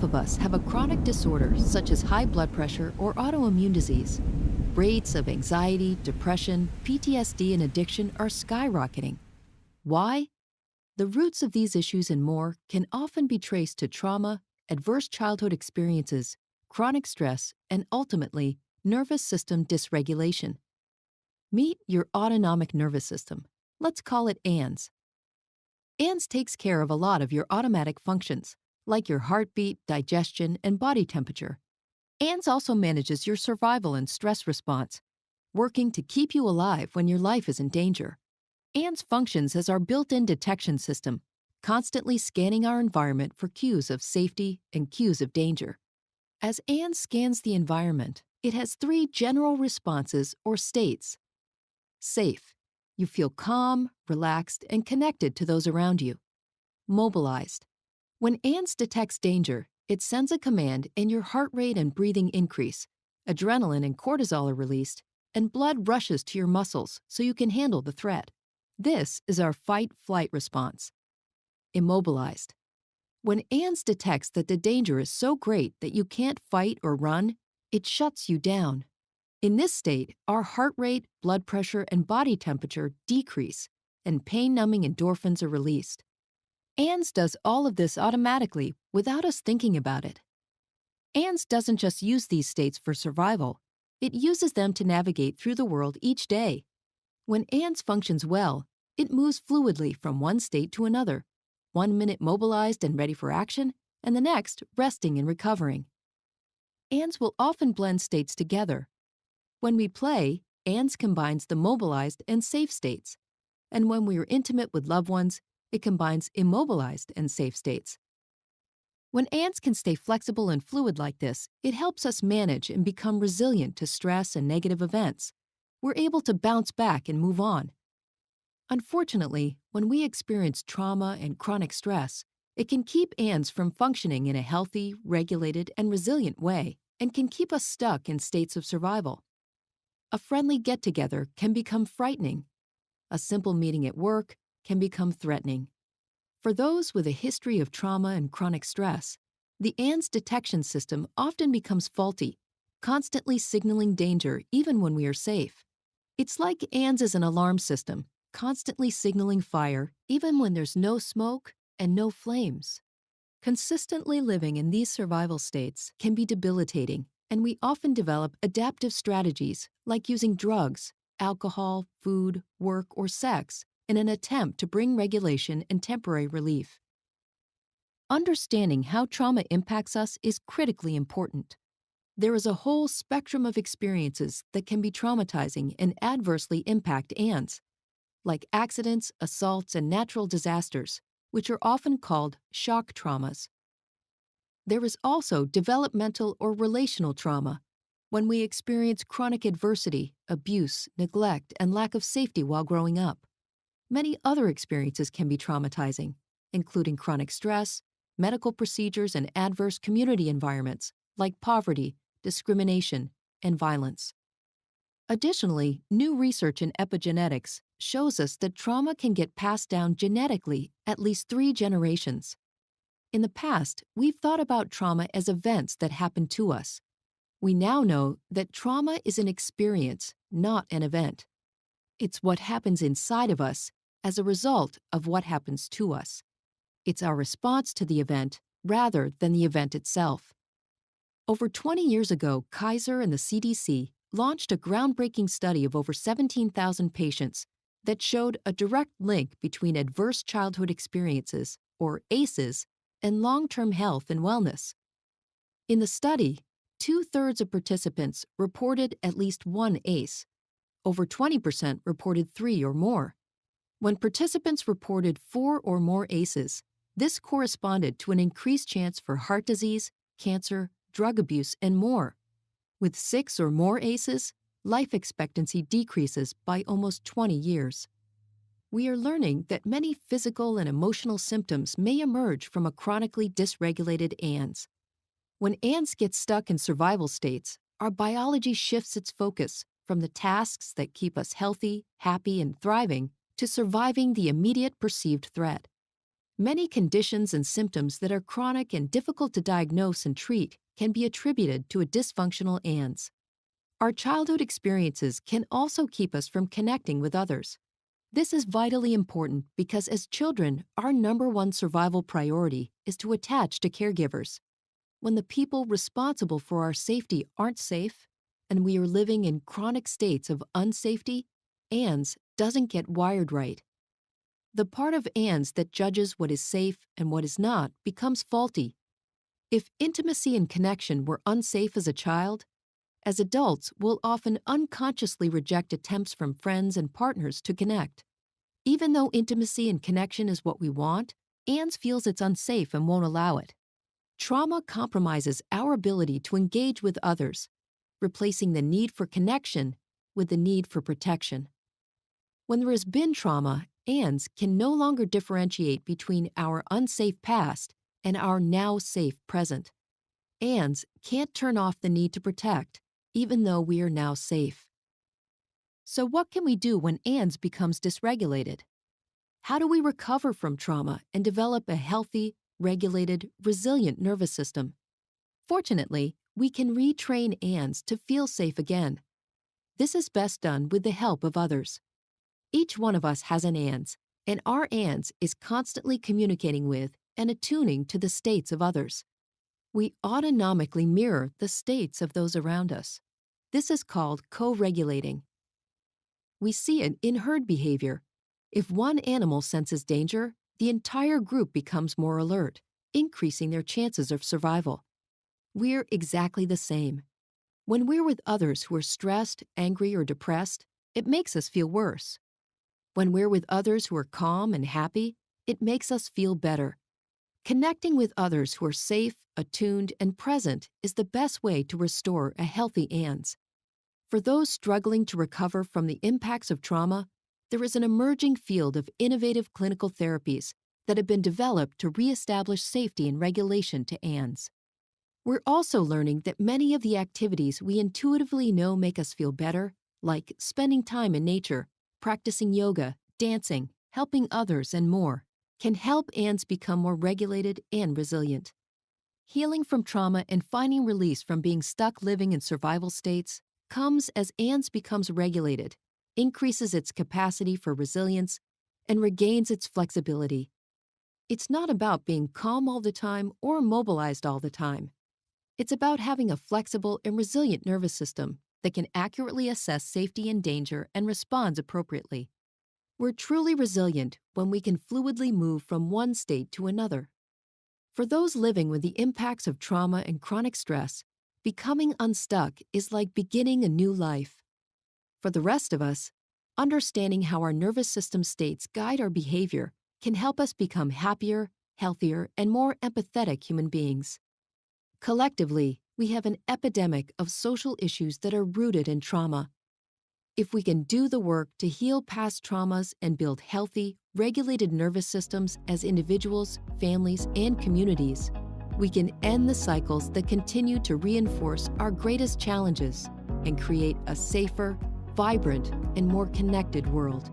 of us have a chronic disorder such as high blood pressure or autoimmune disease. Rates of anxiety, depression, PTSD, and addiction are skyrocketing. Why? The roots of these issues and more can often be traced to trauma, adverse childhood experiences, chronic stress, and ultimately, nervous system dysregulation. Meet your autonomic nervous system. Let's call it ANS. ANS takes care of a lot of your automatic functions, like your heartbeat, digestion, and body temperature. ANS also manages your survival and stress response, working to keep you alive when your life is in danger. ANS functions as our built-in detection system, constantly scanning our environment for cues of safety and cues of danger. As ANS scans the environment, it has three general responses or states. Safe. You feel calm, relaxed, and connected to those around you. Mobilized. When ANS detects danger, it sends a command and your heart rate and breathing increase, adrenaline and cortisol are released, and blood rushes to your muscles so you can handle the threat. This is our fight-flight response. Immobilized. When ANS detects that the danger is so great that you can't fight or run, it shuts you down. In this state, our heart rate, blood pressure, and body temperature decrease, and pain-numbing endorphins are released. ANS does all of this automatically without us thinking about it. ANS doesn't just use these states for survival, it uses them to navigate through the world each day. When ANS functions well, it moves fluidly from one state to another, 1 minute mobilized and ready for action, and the next resting and recovering. ANS will often blend states together. When we play, ANS combines the mobilized and safe states, and when we are intimate with loved ones, it combines immobilized and safe states. When ANS can stay flexible and fluid like this, it helps us manage and become resilient to stress and negative events. We're able to bounce back and move on. Unfortunately, when we experience trauma and chronic stress, it can keep ANS from functioning in a healthy, regulated, and resilient way, and can keep us stuck in states of survival. A friendly get-together can become frightening. A simple meeting at work can become threatening. For those with a history of trauma and chronic stress, the ANS detection system often becomes faulty, constantly signaling danger even when we are safe. It's like ANS is an alarm system, constantly signaling fire even when there's no smoke and no flames. Consistently living in these survival states can be debilitating, and we often develop adaptive strategies like using drugs, alcohol, food, work, or sex in an attempt to bring regulation and temporary relief. Understanding how trauma impacts us is critically important. There is a whole spectrum of experiences that can be traumatizing and adversely impact ANS, like accidents, assaults, and natural disasters, which are often called shock traumas. There is also developmental or relational trauma, when we experience chronic adversity, abuse, neglect, and lack of safety while growing up. Many other experiences can be traumatizing, including chronic stress, medical procedures, and adverse community environments, like poverty, discrimination, and violence. Additionally, new research in epigenetics shows us that trauma can get passed down genetically at least 3 generations. In the past, we've thought about trauma as events that happen to us. We now know that trauma is an experience, not an event. It's what happens inside of us as a result of what happens to us. It's our response to the event rather than the event itself. Over 20 years ago, Kaiser and the CDC launched a groundbreaking study of over 17,000 patients that showed a direct link between adverse childhood experiences, or ACEs, and long-term health and wellness. In the study, 2/3 of participants reported at least one ACE. Over 20% reported 3 or more. When participants reported 4 or more ACEs, this corresponded to an increased chance for heart disease, cancer, drug abuse, and more. With 6 or more ACEs, life expectancy decreases by almost 20 years. We are learning that many physical and emotional symptoms may emerge from a chronically dysregulated ANS. When ANS gets stuck in survival states, our biology shifts its focus from the tasks that keep us healthy, happy, and thriving to surviving the immediate perceived threat. Many conditions and symptoms that are chronic and difficult to diagnose and treat can be attributed to a dysfunctional ANS. Our childhood experiences can also keep us from connecting with others. This is vitally important because as children, our number one survival priority is to attach to caregivers. When the people responsible for our safety aren't safe, and we are living in chronic states of unsafety, ANS doesn't get wired right. The part of ANS that judges what is safe and what is not becomes faulty. If intimacy and connection were unsafe as a child, as adults, we'll often unconsciously reject attempts from friends and partners to connect. Even though intimacy and connection is what we want, ANS feels it's unsafe and won't allow it. Trauma compromises our ability to engage with others, replacing the need for connection with the need for protection. When there has been trauma, ANS can no longer differentiate between our unsafe past and our now safe present. ANS can't turn off the need to protect, even though we are now safe. So what can we do when ANS becomes dysregulated? How do we recover from trauma and develop a healthy, regulated, resilient nervous system? Fortunately, we can retrain ANS to feel safe again. This is best done with the help of others. Each one of us has an ANS, and our ANS is constantly communicating with and attuning to the states of others. We autonomically mirror the states of those around us. This is called co-regulating. We see it in herd behavior. If one animal senses danger, the entire group becomes more alert, increasing their chances of survival. We're exactly the same. When we're with others who are stressed, angry, or depressed, it makes us feel worse. When we're with others who are calm and happy, it makes us feel better. Connecting with others who are safe, attuned, and present is the best way to restore a healthy ANS. For those struggling to recover from the impacts of trauma, there is an emerging field of innovative clinical therapies that have been developed to reestablish safety and regulation to ANS. We're also learning that many of the activities we intuitively know make us feel better, like spending time in nature, practicing yoga, dancing, helping others, and more, can help ANS become more regulated and resilient. Healing from trauma and finding release from being stuck living in survival states comes as ANS becomes regulated, increases its capacity for resilience, and regains its flexibility. It's not about being calm all the time or mobilized all the time. It's about having a flexible and resilient nervous system that can accurately assess safety and danger and responds appropriately. We're truly resilient when we can fluidly move from one state to another. For those living with the impacts of trauma and chronic stress, becoming unstuck is like beginning a new life. For the rest of us, understanding how our nervous system states guide our behavior can help us become happier, healthier, and more empathetic human beings. Collectively, we have an epidemic of social issues that are rooted in trauma. If we can do the work to heal past traumas and build healthy, regulated nervous systems as individuals, families, and communities, we can end the cycles that continue to reinforce our greatest challenges and create a safer, vibrant, and more connected world.